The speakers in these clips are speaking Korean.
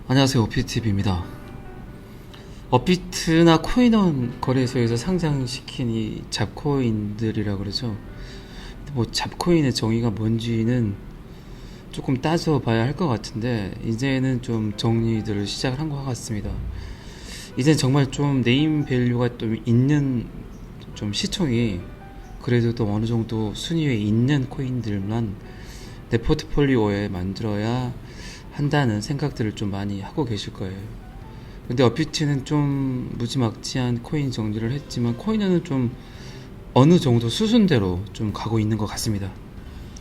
안녕하세요. 업비트TV입니다. 업비트나 코인원 거래소에서 상장시킨 이 잡코인들이라 그러죠. 뭐 잡코인의 정의가 뭔지는 조금 따져봐야 할 것 같은데 이제는 좀 정리들을 시작을 한 것 같습니다. 이젠 정말 좀 네임 밸류가 좀 있는 좀 시총이 그래도 또 어느 정도 순위에 있는 코인들만 내 포트폴리오에 만들어야 한다는 생각들을 좀 많이 하고 계실 거예요. 근데 업비트는 좀 무지막지한 코인 정리를 했지만 코인은 좀 어느 정도 수순대로 좀 가고 있는 것 같습니다.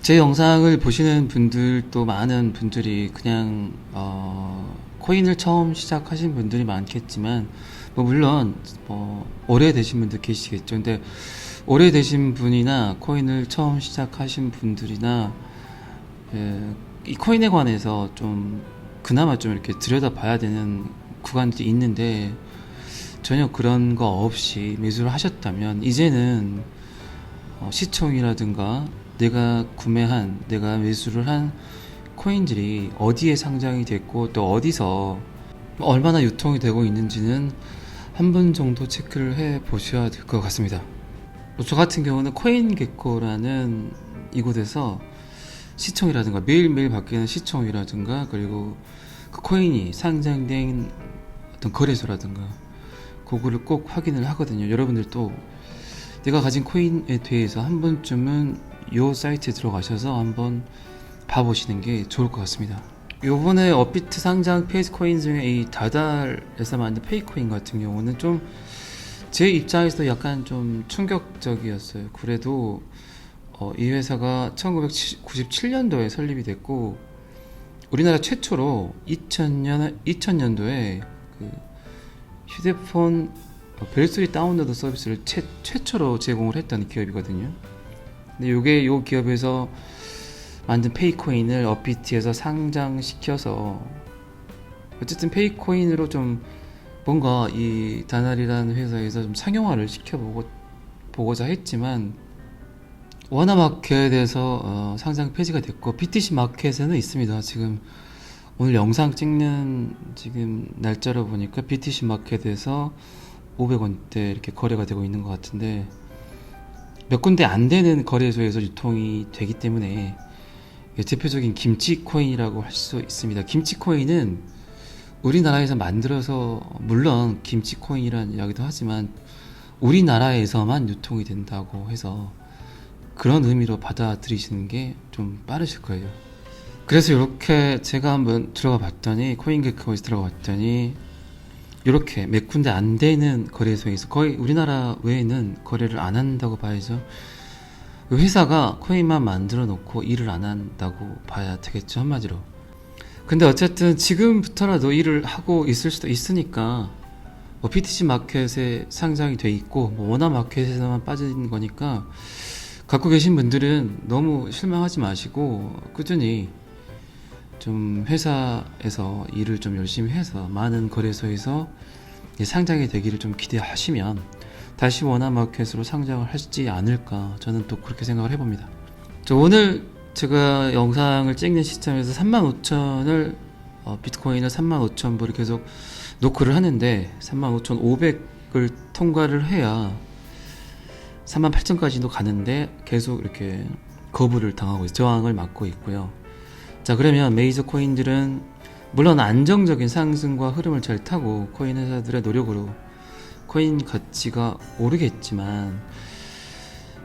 제 영상을 보시는 분들도 많은 분들이 그냥 코인을 처음 시작하신 분들이 많겠지만 뭐 물론 오래되신 분들 계시겠죠. 근데 오래되신 분이나 코인을 처음 시작하신 분들이나 이 코인에 관해서 좀 그나마 좀 이렇게 들여다봐야 되는 구간들이 있는데 전혀 그런 거 없이 매수를 하셨다면 이제는 시총이라든가 내가 매수를 한 코인들이 어디에 상장이 됐고 또 어디서 얼마나 유통이 되고 있는지는 한 번 정도 체크를 해 보셔야 될 것 같습니다. 저 같은 경우는 코인게코라는 이곳에서 시총이라든가 매일매일 바뀌는 시총이라든가 그리고 그 코인이 상장된 어떤 거래소라든가 그거를 꼭 확인을 하거든요. 여러분들도 내가 가진 코인에 대해서 한 번쯤은 이 사이트에 들어가셔서 한번 봐보시는 게 좋을 것 같습니다. 요번에 업비트 상장 페이스코인 중에 이 다달에서 만든 페이코인 같은 경우는 좀 제 입장에서도 약간 좀 충격적이었어요. 그래도 이 회사가 1997년도에 설립이 됐고 우리나라 최초로 2000년도에 그 휴대폰 벨소리 다운로드 서비스를 최초로 제공을 했던 기업이거든요. 근데 요 기업에서 만든 페이코인을 업비트에서 상장시켜서 어쨌든 페이코인으로 좀 뭔가 이 다날이라는 회사에서 좀 상용화를 시켜보고자 했지만 워너마켓에서 상장 폐지가 됐고 BTC 마켓에는 있습니다. 지금 오늘 영상 찍는 지금 날짜로 보니까 BTC 마켓에서 500원대 이렇게 거래가 되고 있는 것 같은데 몇 군데 안 되는 거래소에서 유통이 되기 때문에 대표적인 김치코인이라고 할 수 있습니다. 김치코인은 우리나라에서 만들어서 물론 김치코인이라는 이야기도 하지만 우리나라에서만 유통이 된다고 해서 그런 의미로 받아들이시는 게 좀 빠르실 거예요. 그래서 이렇게 제가 한번 들어가 봤더니 코인게코에서 들어가 봤더니 이렇게 몇 군데 안 되는 거래소에서 거의 우리나라 외에는 거래를 안 한다고 봐야죠. 회사가 코인만 만들어 놓고 일을 안 한다고 봐야 되겠죠, 한마디로. 근데 어쨌든 지금부터라도 일을 하고 있을 수도 있으니까 BTC 마켓에 상장이 돼 있고 워낙 마켓에서만 빠진 거니까 갖고 계신 분들은 너무 실망하지 마시고 꾸준히 좀 회사에서 일을 좀 열심히 해서 많은 거래소에서 상장이 되기를 좀 기대하시면 다시 원화마켓으로 상장을 하시지 않을까 저는 또 그렇게 생각을 해봅니다. 오늘 제가 영상을 찍는 시점에서 35,000을 비트코인을 35,000불을 계속 노크를 하는데 35,500을 통과를 해야 38,000까지도 가는데 계속 이렇게 거부를 당하고 저항을 맞고 있고요. 자, 그러면 메이저 코인들은 물론 안정적인 상승과 흐름을 잘 타고 코인 회사들의 노력으로 코인 가치가 오르겠지만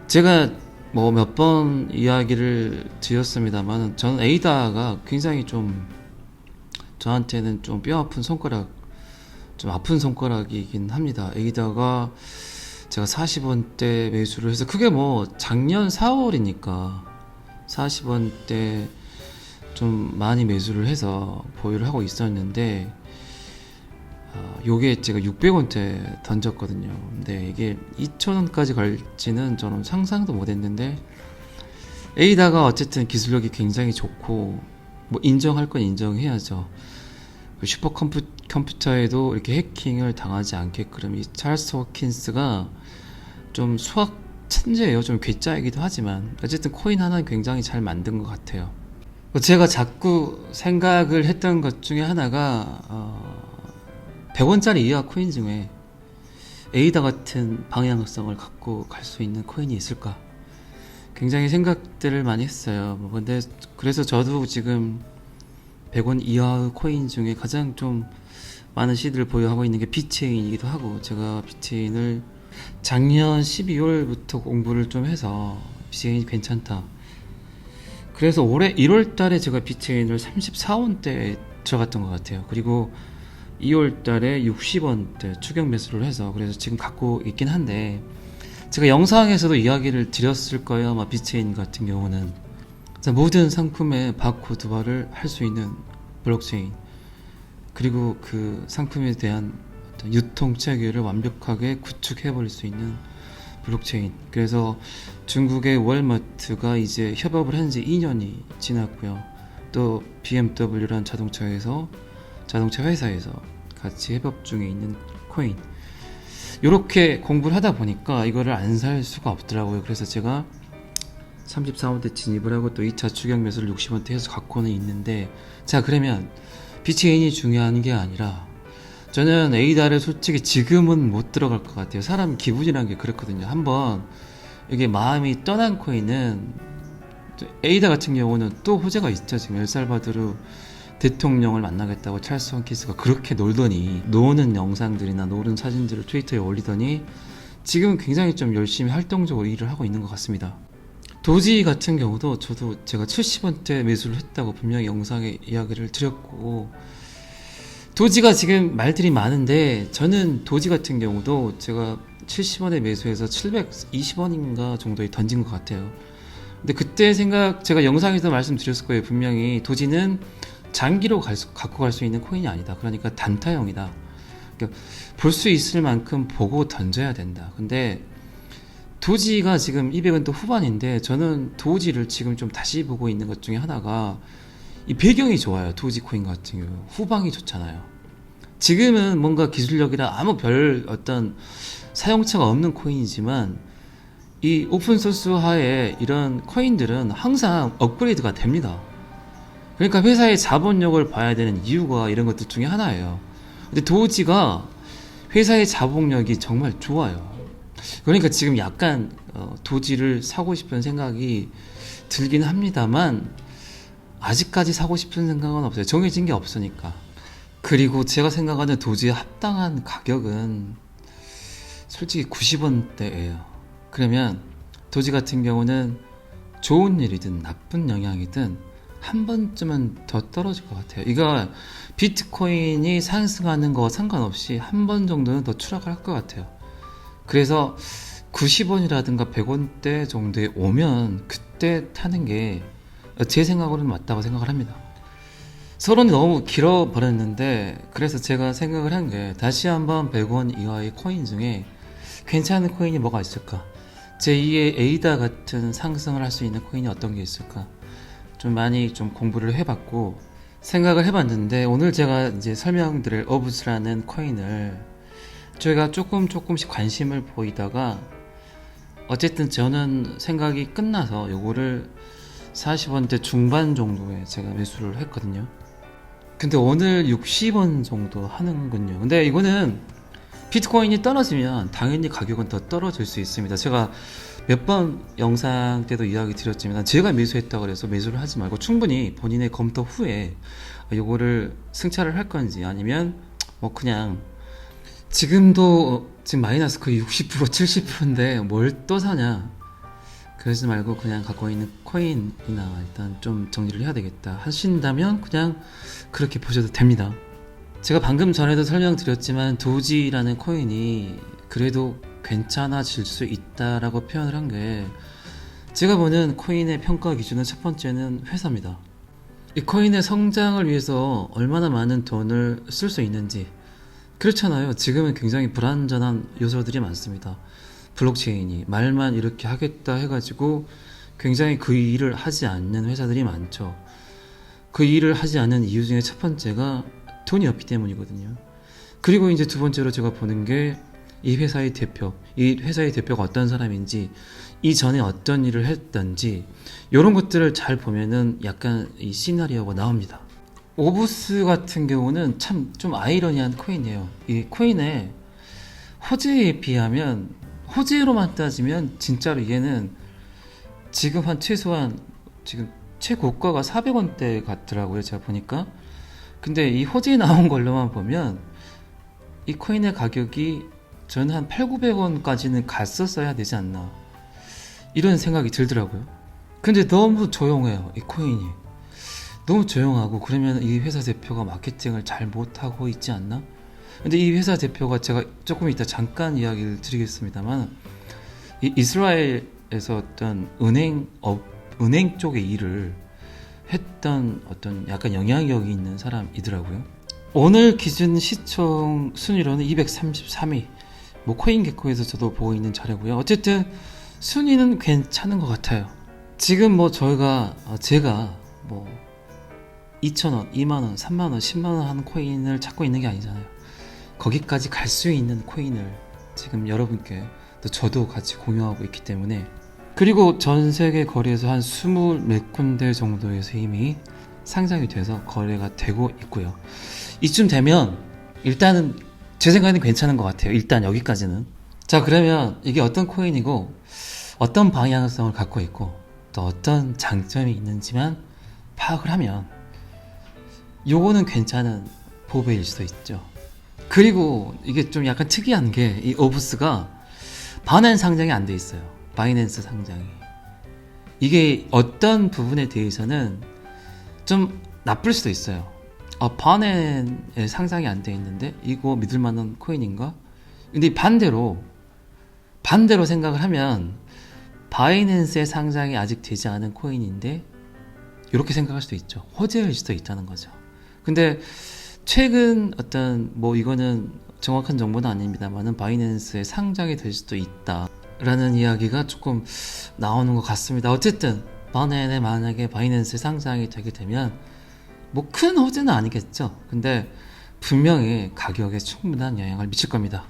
제가 뭐 몇 번 이야기를 드렸습니다만 저는 에이다가 굉장히 좀 저한테는 좀 뼈아픈 손가락, 좀 아픈 손가락이긴 합니다. 에이다가 제가 40원대 매수를 해서 그게 뭐 작년 4월이니까 40원대 좀 많이 매수를 해서 보유를 하고 있었는데 요게 제가 600원대 던졌거든요. 근데 이게 2,000원까지 갈지는 저는 상상도 못했는데 에이다가 어쨌든 기술력이 굉장히 좋고 뭐 인정할 건 인정해야죠. 슈퍼컴퓨터에도 이렇게 해킹을 당하지 않게끔 이 찰스 호킨스가 좀 수학 천재예요. 좀 괴짜이기도 하지만 어쨌든 코인 하나는 굉장히 잘 만든 것 같아요. 제가 자꾸 생각을 했던 것 중에 하나가 100원짜리 이하 코인 중에 에이다 같은 방향성을 갖고 갈 수 있는 코인이 있을까? 굉장히 생각들을 많이 했어요. 근데 그래서 저도 지금 100원 이하의 코인 중에 가장 좀 많은 시드를 보유하고 있는 게 비체인이기도 하고, 제가 비체인을 작년 12월부터 공부를 좀 해서 비체인이 괜찮다. 그래서 올해 1월 달에 제가 비트코인을 34원대에 들어갔던 것 같아요. 그리고 2월 달에 60원대 추격 매수를 해서, 그래서 지금 갖고 있긴 한데, 제가 영상에서도 이야기를 드렸을 거예요. 아마 비트코인 같은 경우는 모든 상품에 바코드화를 할 수 있는 블록체인, 그리고 그 상품에 대한 어떤 유통 체계를 완벽하게 구축해 버릴 수 있는 블록체인. 그래서 중국의 월마트가 이제 협업을 한 지 2년이 지났고요. 또 BMW라는 자동차 회사에서 같이 협업 중에 있는 코인. 이렇게 공부를 하다 보니까 이거를 안 살 수가 없더라고요. 그래서 제가 34원대 진입을 하고 또 2차 추격 매수를 60원대 해서 갖고는 있는데, 자, 그러면 비트코인이 중요한 게 아니라, 저는 에이다를 솔직히 지금은 못 들어갈 것 같아요. 사람 기분이란 게 그렇거든요. 한번 이게 마음이 떠난 코인은, 에이다 같은 경우는 또 호재가 있죠. 지금 엘살바도르 대통령을 만나겠다고 찰스 헌키스가 그렇게 놀더니, 노는 영상들이나 노는 사진들을 트위터에 올리더니 지금 굉장히 좀 열심히 활동적으로 일을 하고 있는 것 같습니다. 도지 같은 경우도 저도 제가 70원대 매수를 했다고 분명히 영상에 이야기를 드렸고, 도지가 지금 말들이 많은데, 저는 도지 같은 경우도 제가 70원에 매수해서 720원인가 정도에 던진 것 같아요. 근데 그때 제가 영상에서 말씀드렸을 거예요. 분명히 도지는 장기로 갖고 갈 수 있는 코인이 아니다. 그러니까 단타형이다. 그러니까 볼 수 있을 만큼 보고 던져야 된다. 근데 도지가 지금 200원 또 후반인데, 저는 도지를 지금 좀 다시 보고 있는 것 중에 하나가 이 배경이 좋아요. 도지 코인 같은 경우 후방이 좋잖아요. 지금은 뭔가 기술력이라 아무 별 어떤 사용처가 없는 코인이지만, 이 오픈소스 하에 이런 코인들은 항상 업그레이드가 됩니다. 그러니까 회사의 자본력을 봐야 되는 이유가 이런 것들 중에 하나예요. 근데 도지가 회사의 자본력이 정말 좋아요. 그러니까 지금 약간 도지를 사고 싶은 생각이 들긴 합니다만, 아직까지 사고 싶은 생각은 없어요. 정해진 게 없으니까. 그리고 제가 생각하는 도지의 합당한 가격은 솔직히 90원대예요. 그러면 도지 같은 경우는 좋은 일이든 나쁜 영향이든 한 번쯤은 더 떨어질 것 같아요. 이거 비트코인이 상승하는 거와 상관없이 한 번 정도는 더 추락을 할 것 같아요. 그래서 90원이라든가 100원대 정도에 오면 그때 타는 게 제 생각으로는 맞다고 생각을 합니다. 서론이 너무 길어버렸는데, 그래서 제가 생각을 한 게, 다시 한번 100원 이하의 코인 중에 괜찮은 코인이 뭐가 있을까? 제2의 에이다 같은 상승을 할 수 있는 코인이 어떤 게 있을까? 좀 많이 좀 공부를 해봤고 생각을 해봤는데, 오늘 제가 이제 설명드릴 어부스라는 코인을 제가 조금씩 관심을 보이다가, 어쨌든 저는 생각이 끝나서 요거를 40원대 중반 정도에 제가 매수를 했거든요. 근데 오늘 60원 정도 하는군요. 근데 이거는 비트코인이 떨어지면 당연히 가격은 더 떨어질 수 있습니다. 제가 몇 번 영상 때도 이야기 드렸지만, 제가 매수했다고 해서 매수를 하지 말고 충분히 본인의 검토 후에 요거를 승차를 할 건지, 아니면 뭐 그냥 지금도 지금 마이너스 거의 60% 70%인데 뭘 또 사냐, 그러지 말고 그냥 갖고 있는 코인이나 일단 좀 정리를 해야 되겠다 하신다면 그냥 그렇게 보셔도 됩니다. 제가 방금 전에도 설명드렸지만, 도지라는 코인이 그래도 괜찮아질 수 있다라고 표현을 한 게, 제가 보는 코인의 평가 기준은 첫 번째는 회사입니다. 이 코인의 성장을 위해서 얼마나 많은 돈을 쓸 수 있는지. 그렇잖아요. 지금은 굉장히 불안전한 요소들이 많습니다. 블록체인이 말만 이렇게 하겠다 해가지고 굉장히 그 일을 하지 않는 회사들이 많죠. 그 일을 하지 않는 이유 중에 첫 번째가 돈이 없기 때문이거든요. 그리고 이제 두 번째로 제가 보는 게 이 회사의 대표, 이 회사의 대표가 어떤 사람인지, 이전에 어떤 일을 했던지 이런 것들을 잘 보면은 약간 이 시나리오가 나옵니다. 오브스 같은 경우는 참 좀 아이러니한 코인이에요. 이 코인의 호재에 비하면, 호재로만 따지면 진짜로 얘는 지금 한 최소한 지금 최고가가 400원대 같더라고요, 제가 보니까. 근데 이 호재에 나온 걸로만 보면 이 코인의 가격이 저는 한 8,900원까지는 갔었어야 되지 않나, 이런 생각이 들더라고요. 근데 너무 조용해요, 이 코인이. 너무 조용하고, 그러면 이 회사 대표가 마케팅을 잘 못하고 있지 않나? 근데 이 회사 대표가, 제가 조금 이따 잠깐 이야기를 드리겠습니다만, 이 이스라엘에서 어떤 은행 쪽의 일을 했던 어떤 약간 영향력이 있는 사람이더라고요. 오늘 기준 시청 순위로는 233위. 뭐 코인게코에서 저도 보고 있는 자료고요. 어쨌든 순위는 괜찮은 것 같아요. 지금 뭐 제가 뭐 2,000원, 2만원, 3만원, 10만원 하는 코인을 찾고 있는 게 아니잖아요. 거기까지 갈 수 있는 코인을 지금 여러분께, 또 저도 같이 공유하고 있기 때문에. 그리고 전 세계 거래에서 한 20 몇 군데 정도에서 이미 상장이 돼서 거래가 되고 있고요. 이쯤 되면 일단은 제 생각에는 괜찮은 것 같아요. 일단 여기까지는. 자, 그러면 이게 어떤 코인이고 어떤 방향성을 갖고 있고 또 어떤 장점이 있는지만 파악을 하면 요거는 괜찮은 보배일 수도 있죠. 그리고 이게 좀 약간 특이한 게, 이 오브스가 바이낸스 상장이 안 돼 있어요. 바이낸스 상장이. 이게 어떤 부분에 대해서는 좀 나쁠 수도 있어요. 바이낸스에 상장이 안 돼 있는데 이거 믿을 만한 코인인가? 근데 반대로 생각을 하면 바이낸스에 상장이 아직 되지 않은 코인인데 이렇게 생각할 수도 있죠. 호재일 수도 있다는 거죠. 근데 최근 어떤, 뭐 이거는 정확한 정보는 아닙니다만은 바이낸스에 상장이 될 수도 있다라는 이야기가 조금 나오는 것 같습니다. 어쨌든 바이낸스에 만약에 바이낸스에 상장이 되게 되면 뭐 큰 호재는 아니겠죠. 근데 분명히 가격에 충분한 영향을 미칠 겁니다.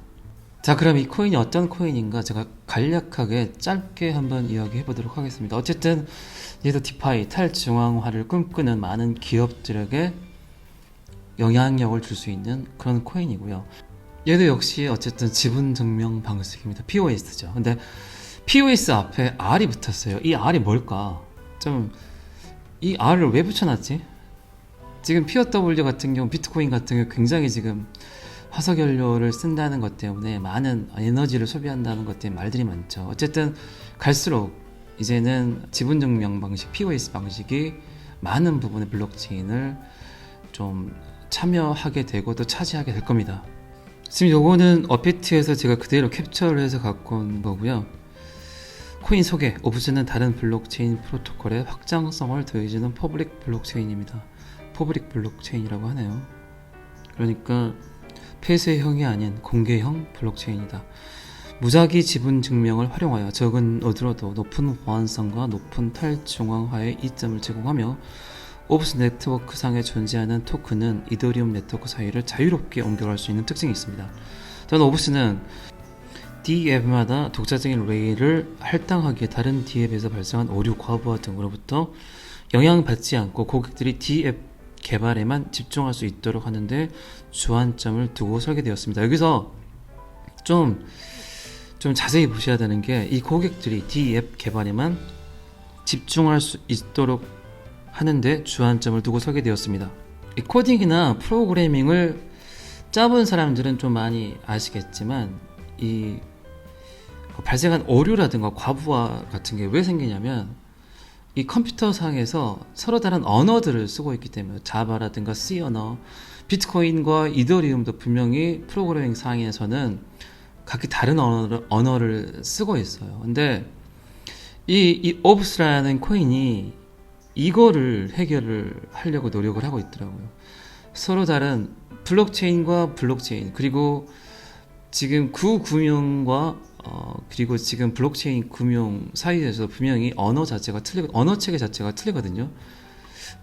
자, 그럼 이 코인이 어떤 코인인가 제가 간략하게 짧게 한번 이야기해 보도록 하겠습니다. 어쨌든 얘도 디파이, 탈중앙화를 꿈꾸는 많은 기업들에게 영향력을 줄 수 있는 그런 코인이고요. 얘도 역시 어쨌든 지분 증명 방식입니다. POS죠. 근데 POS 앞에 R이 붙었어요. 이 R이 뭘까? 이 R을 왜 붙여놨지? 지금 POW 같은 경우, 비트코인 같은 경우 굉장히 지금 화석연료를 쓴다는 것 때문에 많은 에너지를 소비한다는 것 때문에 말들이 많죠. 어쨌든 갈수록 이제는 지분 증명 방식, POS 방식이 많은 부분의 블록체인을 좀 참여하게 되고 또 차지하게 될 겁니다. 지금 요거는 어피트에서 제가 그대로 캡처를 해서 갖고 온 거고요. 코인 소개, 오브스는 다른 블록체인 프로토콜의 확장성을 더해주는 퍼블릭 블록체인입니다. 퍼블릭 블록체인이라고 하네요. 그러니까 폐쇄형이 아닌 공개형 블록체인이다. 무작위 지분 증명을 활용하여 적은 어드로도 높은 보안성과 높은 탈중앙화의 이점을 제공하며 오브스 네트워크 상에 존재하는 토큰은 이더리움 네트워크 사이를 자유롭게 옮겨갈 수 있는 특징이 있습니다. 또한 오브스는 D앱마다 독자적인 레일을 할당하기에 다른 D앱에서 발생한 오류, 과부하 등으로부터 영향받지 않고 고객들이 D앱 개발에만 집중할 수 있도록 하는데 주안점을 두고 설계되었습니다. 여기서 좀 자세히 보셔야 되는 게, 이 고객들이 D앱 개발에만 집중할 수 있도록 하는데 주안점을 두고 설계되었습니다. 이 코딩이나 프로그래밍을 짜본 사람들은 좀 많이 아시겠지만, 이 발생한 오류라든가 과부하 같은 게 왜 생기냐면, 이 컴퓨터 상에서 서로 다른 언어들을 쓰고 있기 때문에, 자바라든가 C 언어, 비트코인과 이더리움도 분명히 프로그래밍 상에서는 각기 다른 언어를 쓰고 있어요. 근데 이 오브스라는 코인이 이거를 해결을 하려고 노력을 하고 있더라고요. 서로 다른 블록체인과 블록체인, 그리고 지금 구금융과 그리고 지금 블록체인 금융 사이에서 분명히 언어 체계 자체가 틀리거든요.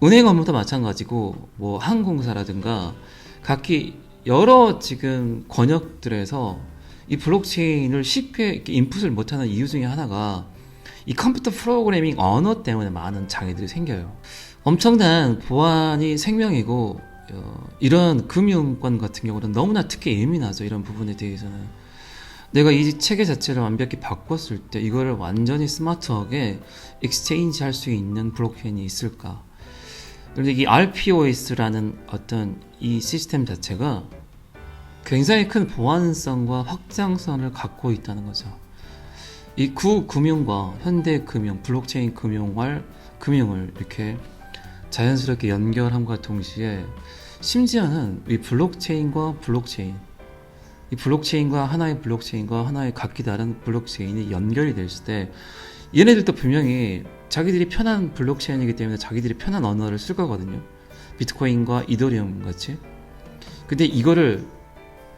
은행 업무도 마찬가지고, 뭐 항공사라든가 각기 여러 지금 권역들에서 이 블록체인을 쉽게 이렇게 인풋을 못하는 이유 중에 하나가 이 컴퓨터 프로그래밍 언어 때문에 많은 장애들이 생겨요. 엄청난 보안이 생명이고 이런 금융권 같은 경우는 너무나 특히 예민하죠. 이런 부분에 대해서는 내가 이 체계 자체를 완벽히 바꿨을 때 이거를 완전히 스마트하게 익스체인지 할 수 있는 블록체인이 있을까? 그런데 이 RPOS라는 어떤 이 시스템 자체가 굉장히 큰 보안성과 확장성을 갖고 있다는 거죠. 이 구금융과 현대금융, 블록체인 금융을 이렇게 자연스럽게 연결함과 동시에 심지어는 이 블록체인과 하나의 블록체인과 하나의 각기 다른 블록체인이 연결이 됐을 때 얘네들도 분명히 자기들이 편한 블록체인이기 때문에 자기들이 편한 언어를 쓸 거거든요. 비트코인과 이더리움 같이. 근데 이거를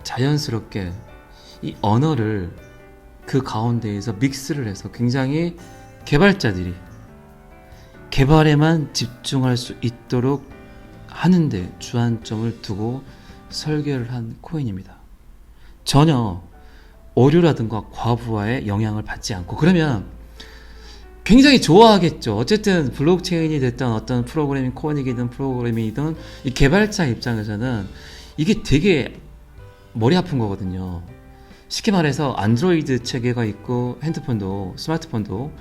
자연스럽게 이 언어를 그 가운데에서 믹스를 해서 굉장히 개발자들이 개발에만 집중할 수 있도록 하는데 주안점을 두고 설계를 한 코인입니다. 전혀 오류라든가 과부하의 영향을 받지 않고, 그러면 굉장히 좋아하겠죠. 어쨌든 블록체인이 됐던 어떤 프로그래밍 코인이든 프로그래밍이든 이 개발자 입장에서는 이게 되게 머리 아픈 거거든요. 쉽게 말해서 안드로이드 체계가 있고 핸드폰도 스마트폰도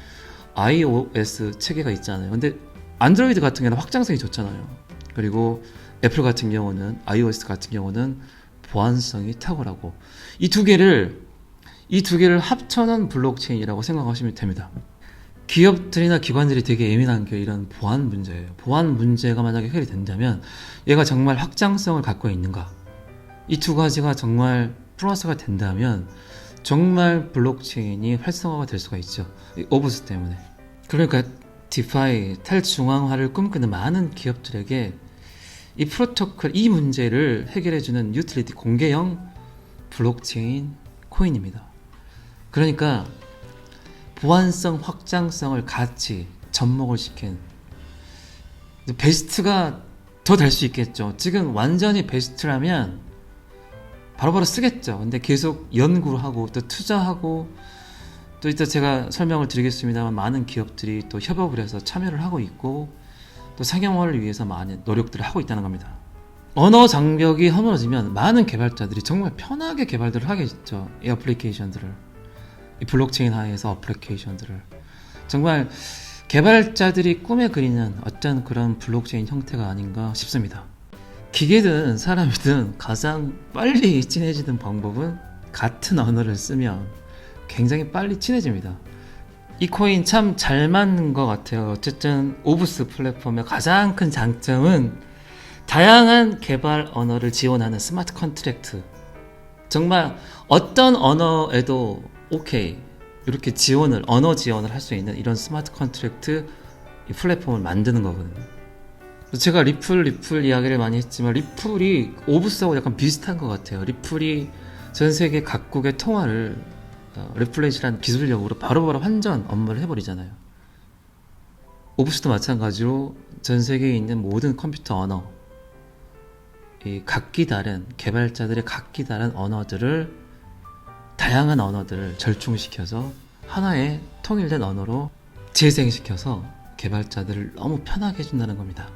iOS 체계가 있잖아요. 근데 안드로이드 같은 경우는 확장성이 좋잖아요. 그리고 애플 같은 경우는 iOS 같은 경우는 보안성이 탁월하고 이 두 개를 합쳐놓은 블록체인이라고 생각하시면 됩니다. 기업들이나 기관들이 되게 예민한 게 이런 보안 문제예요. 보안 문제가 만약에 해결이 된다면 얘가 정말 확장성을 갖고 있는가? 이 두 가지가 정말 플러스가 된다면 정말 블록체인이 활성화가 될 수가 있죠. 오브스 때문에. 그러니까 디파이, 탈중앙화를 꿈꾸는 많은 기업들에게 이 프로토콜, 이 문제를 해결해주는 유틸리티 공개형 블록체인 코인입니다. 그러니까 보안성, 확장성을 같이 접목을 시킨 베스트가 더 될 수 있겠죠. 지금 완전히 베스트라면 바로바로 쓰겠죠. 근데 계속 연구를 하고 또 투자하고 또 이따 제가 설명을 드리겠습니다만 많은 기업들이 또 협업을 해서 참여를 하고 있고 또 상용화를 위해서 많은 노력들을 하고 있다는 겁니다. 언어 장벽이 허물어지면 많은 개발자들이 정말 편하게 개발들을 하겠죠. 이 어플리케이션들을, 이 블록체인 하에서 어플리케이션들을 정말 개발자들이 꿈에 그리는 어떤 그런 블록체인 형태가 아닌가 싶습니다. 기계든 사람이든 가장 빨리 친해지는 방법은 같은 언어를 쓰면 굉장히 빨리 친해집니다. 이 코인 참 잘 맞는 것 같아요. 어쨌든 오브스 플랫폼의 가장 큰 장점은 다양한 개발 언어를 지원하는 스마트 컨트랙트. 정말 어떤 언어에도 오케이 이렇게 언어 지원을 할 수 있는 이런 스마트 컨트랙트 이 플랫폼을 만드는 거거든요. 제가 리플 이야기를 많이 했지만 리플이 오브스하고 약간 비슷한 것 같아요. 리플이 전 세계 각국의 통화를 리플렛이라는 기술력으로 바로바로 환전 업무를 해버리잖아요. 오브스도 마찬가지로 전 세계에 있는 모든 컴퓨터 언어, 이 각기 다른 개발자들의 각기 다른 다양한 언어들을 절충시켜서 하나의 통일된 언어로 재생시켜서 개발자들을 너무 편하게 해준다는 겁니다.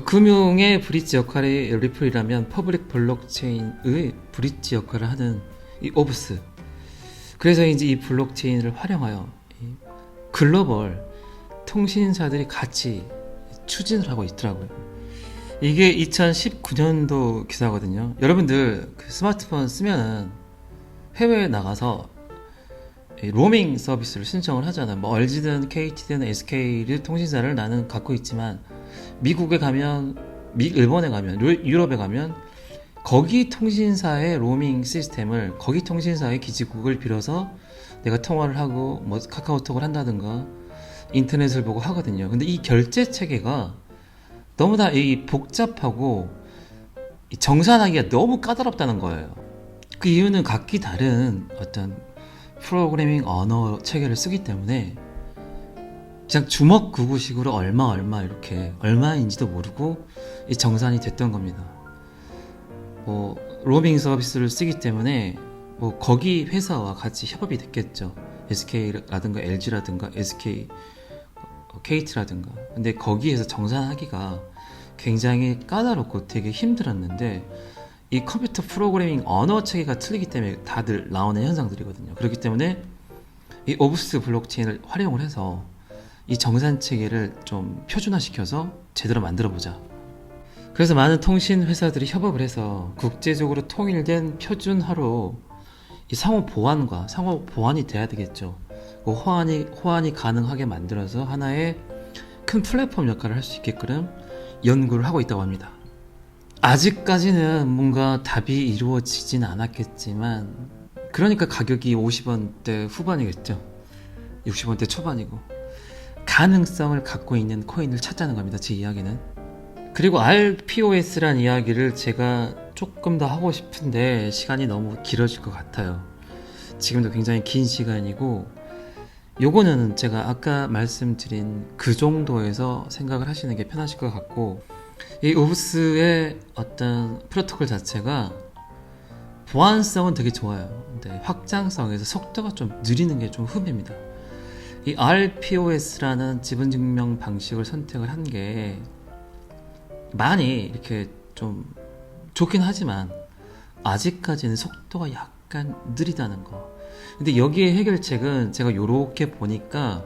금융의 브릿지 역할이 리플이라면 퍼블릭 블록체인의 브릿지 역할을 하는 이 오브스. 그래서 이제 이 블록체인을 활용하여 이 글로벌 통신사들이 같이 추진을 하고 있더라고요. 이게 2019년도 기사거든요. 여러분들 그 스마트폰 쓰면은 해외에 나가서 로밍 서비스를 신청을 하잖아요. 뭐 LG든 KT든 SK를 통신사를 나는 갖고 있지만 미국에 가면, 일본에 가면, 유럽에 가면 거기 통신사의 로밍 시스템을 거기 통신사의 기지국을 빌어서 내가 통화를 하고 뭐 카카오톡을 한다든가 인터넷을 보고 하거든요. 근데 이 결제 체계가 너무나 복잡하고 정산하기가 너무 까다롭다는 거예요. 그 이유는 각기 다른 어떤 프로그래밍 언어 체계를 쓰기 때문에 그냥 주먹구구식으로 얼마 이렇게 얼마인지도 모르고 정산이 됐던 겁니다. 로밍 서비스를 쓰기 때문에 뭐 거기 회사와 같이 협업이 됐겠죠. SK라든가 LG라든가 SK, KT라든가. 근데 거기에서 정산하기가 굉장히 까다롭고 되게 힘들었는데 이 컴퓨터 프로그래밍 언어 체계가 틀리기 때문에 다들 나오는 현상들이거든요. 그렇기 때문에 이 오브스 블록체인을 활용을 해서 이 정산 체계를 좀 표준화시켜서 제대로 만들어 보자. 그래서 많은 통신 회사들이 협업을 해서 국제적으로 통일된 표준화로 이 상호 보완이 돼야 되겠죠. 그 호환이 가능하게 만들어서 하나의 큰 플랫폼 역할을 할 수 있게끔 연구를 하고 있다고 합니다. 아직까지는 뭔가 답이 이루어지진 않았겠지만, 그러니까 가격이 50원대 후반이겠죠. 60원대 초반이고, 가능성을 갖고 있는 코인을 찾자는 겁니다. 제 이야기는. 그리고 RPOS란 이야기를 제가 조금 더 하고 싶은데 시간이 너무 길어질 것 같아요. 지금도 굉장히 긴 시간이고, 요거는 제가 아까 말씀드린 그 정도에서 생각을 하시는 게 편하실 것 같고, 이 오브스의 어떤 프로토콜 자체가 보안성은 되게 좋아요. 근데 확장성에서 속도가 좀 느리는 게 좀 흠입니다. 이 RPOS라는 지분 증명 방식을 선택을 한 게 많이 이렇게 좀 좋긴 하지만 아직까지는 속도가 약간 느리다는 거. 근데 여기에 해결책은 제가 요렇게 보니까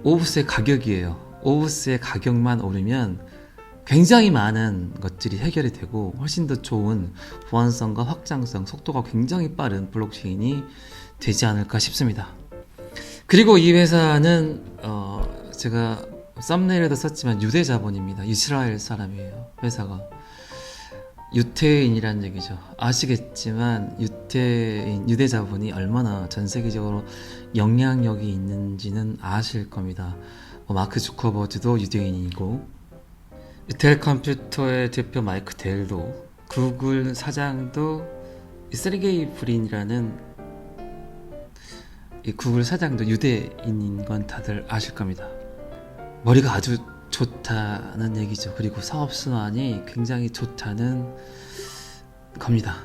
오브스의 가격이에요. 오브스의 가격만 오르면 굉장히 많은 것들이 해결이 되고 훨씬 더 좋은 보안성과 확장성, 속도가 굉장히 빠른 블록체인이 되지 않을까 싶습니다. 그리고 이 회사는 제가 썸네일에도 썼지만 유대 자본입니다. 이스라엘 사람이에요. 회사가 유태인이란 얘기죠. 아시겠지만 유대 자본이 얼마나 전 세계적으로 영향력이 있는지는 아실 겁니다. 마크 주커버드도 유대인이고, 델 컴퓨터의 대표 마이크 델도, 구글 사장도 세르게이 브린이라는 이 구글 사장도 유대인인 건 다들 아실 겁니다. 머리가 아주 좋다는 얘기죠. 그리고 사업 순환이 굉장히 좋다는 겁니다.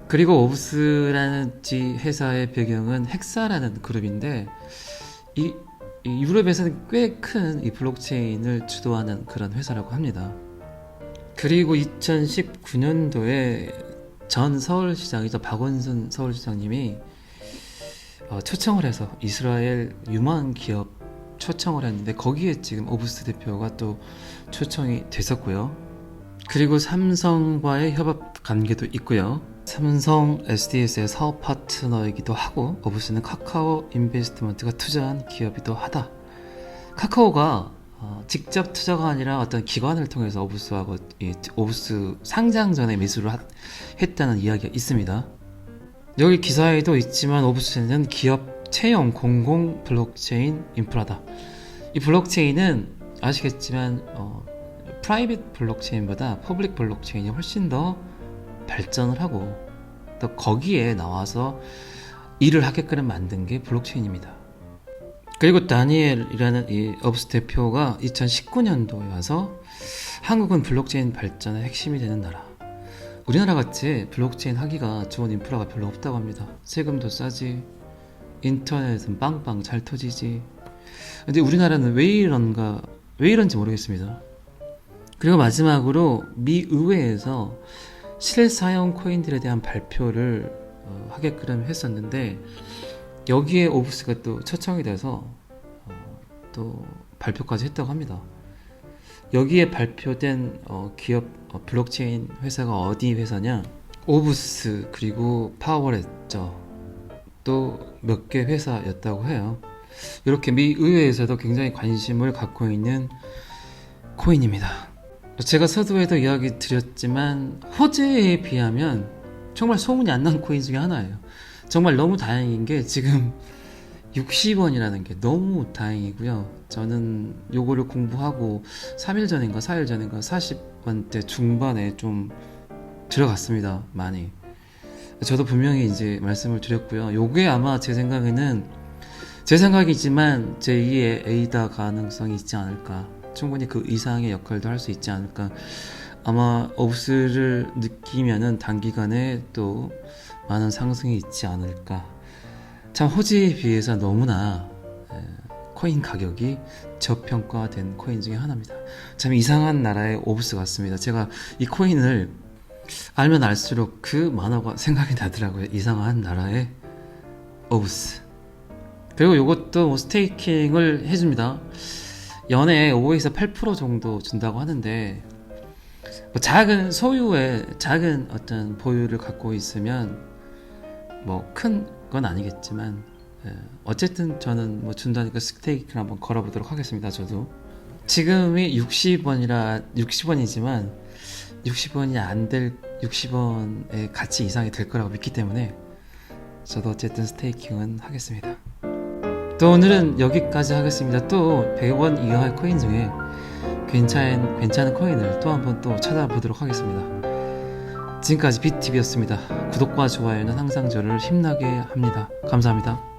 그리고 오브스라는 회사의 배경은 헥사라는 그룹인데 이 유럽에서는 꽤 큰 이 블록체인을 주도하는 그런 회사라고 합니다. 그리고 2019년도에 전 서울시장이죠. 박원순 서울시장님이 초청을 해서 이스라엘 유망 기업 초청을 했는데 거기에 지금 오브스 대표가 또 초청이 됐었고요. 그리고 삼성과의 협업 관계도 있고요. 삼성 SDS의 사업 파트너이기도 하고, 오브스는 카카오 인베스트먼트가 투자한 기업이기도 하다. 카카오가 직접 투자가 아니라 어떤 기관을 통해서 오브스하고 오브스 상장 전에 매수를 했다는 이야기가 있습니다. 여기 기사에도 있지만 오브스는 기업 채용 공공 블록체인 인프라다. 이 블록체인은 아시겠지만 프라이빗 블록체인보다 퍼블릭 블록체인이 훨씬 더 발전을 하고 또 거기에 나와서 일을 하게끔 만든 게 블록체인입니다. 그리고 다니엘이라는 이 오브스 대표가 2019년도에 와서 한국은 블록체인 발전의 핵심이 되는 나라, 우리나라 같이 블록체인 하기가 좋은 인프라가 별로 없다고 합니다. 세금도 싸지, 인터넷은 빵빵 잘 터지지. 근데 우리나라는 왜 이런지 모르겠습니다. 그리고 마지막으로 미 의회에서 실사용 코인들에 대한 발표를 하게끔 했었는데 여기에 오브스가 또 초청이 돼서 또 발표까지 했다고 합니다. 여기에 발표된 기업 블록체인 회사가 어디 회사냐? 오브스, 그리고 파워레저, 또 몇 개 회사였다고 해요. 이렇게 미 의회에서도 굉장히 관심을 갖고 있는 코인입니다. 제가 서두에도 이야기 드렸지만 호재에 비하면 정말 소문이 안 난 코인 중에 하나예요. 정말 너무 다행인 게 지금 60원이라는 게 너무 다행이고요. 저는 요거를 공부하고 3일 전인가 4일 전인가 40원대 중반에 좀 들어갔습니다. 많이. 저도 분명히 이제 말씀을 드렸고요. 요게 아마 제 생각이지만 제2의 에이다 가능성이 있지 않을까. 충분히 그 이상의 역할도 할 수 있지 않을까. 아마 오브스를 느끼면은 단기간에 또 많은 상승이 있지 않을까. 참 호지에 비해서 너무나 코인 가격이 저평가된 코인 중에 하나입니다. 참 이상한 나라의 오브스 같습니다. 제가 이 코인을 알면 알수록 그 만화가 생각이 나더라고요. 이상한 나라의 오브스. 그리고 이것도 뭐 스테이킹을 해줍니다. 연에 5에서 8% 정도 준다고 하는데, 뭐 작은 소유의 작은 어떤 보유를 갖고 있으면 뭐 큰 건 아니겠지만, 어쨌든 저는 뭐 준다니까 스테이크를 한번 걸어보도록 하겠습니다. 저도 지금이 60원이지만 60원이 안 될 60원의 가치 이상이 될 거라고 믿기 때문에 저도 어쨌든 스테이킹은 하겠습니다. 또 오늘은 여기까지 하겠습니다. 또 100원 이하의 코인 중에 괜찮은 코인을 또 한번 또 찾아보도록 하겠습니다. 지금까지 BTV였습니다. 구독과 좋아요는 항상 저를 힘나게 합니다. 감사합니다.